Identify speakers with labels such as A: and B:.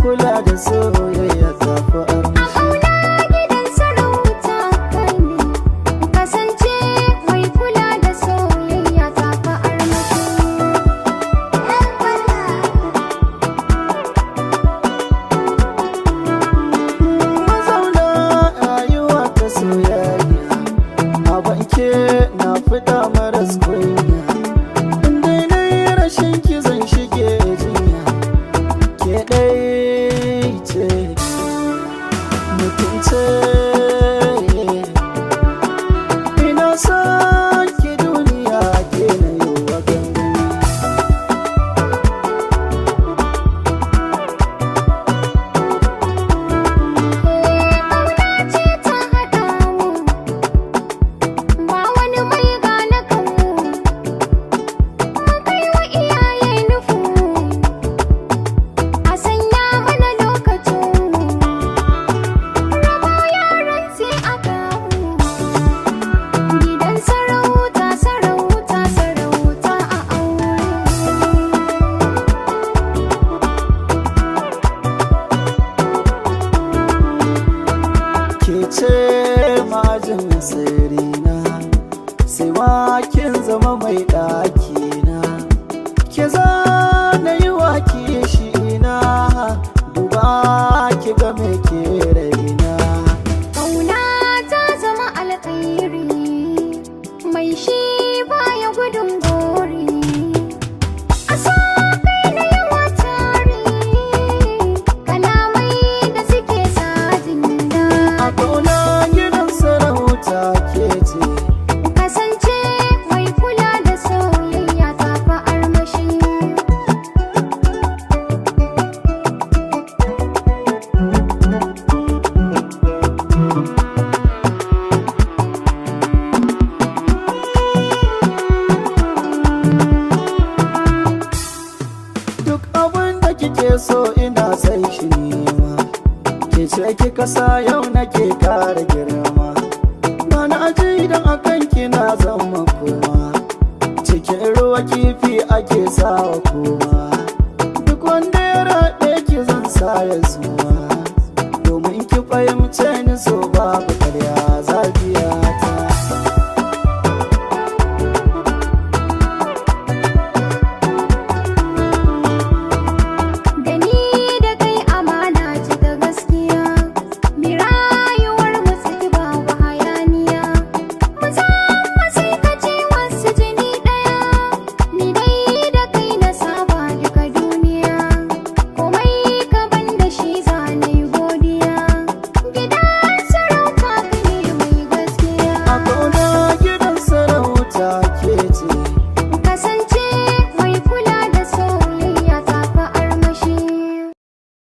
A: kula da soyayya ta fi armashi.
B: A ƙauna gidan sarauta kai ne, kasance mai kula da soyayya ta fi armashi.
A: Mazauna rayuwa ta soyayya, a banke na fita maras kunya. Inda na yi rashin ki zan shige jinya, ke ɗai ce mutunce. Ina son ki duniya ke na yi wa gangami.
B: Ƙauna ce ta haɗa mu, ba wani mai gane kanmu. Mun kai wa iyaye nufu, a sanya mana lokacinmu. Rabo yaran sai a gamu, gidan sarauta sarauta sarauta a aure.
A: Ke ce majin sirrina, sai ma kin zama mai ɗakina. Ke za na yi wa kishina, duba ki ga me ke raina.
B: Ƙauna ta zama alkhairi, mai shi baya gudun gori. A so kai na yawa tare, kalamai da suke sa jinda.
A: A ƙauna gidan sarauta ke ce,
B: Kasance mai kula da soyayya ta fi armashi.
A: duk abin da kike so ina sai shi nema. Ke ce kika sa yau nake kara girma, ba na aji idan akan kina zama kuma. Cikin ruwa kifi ake sawa kuma, duk wanda ya raɗe ki zan sa ya suma.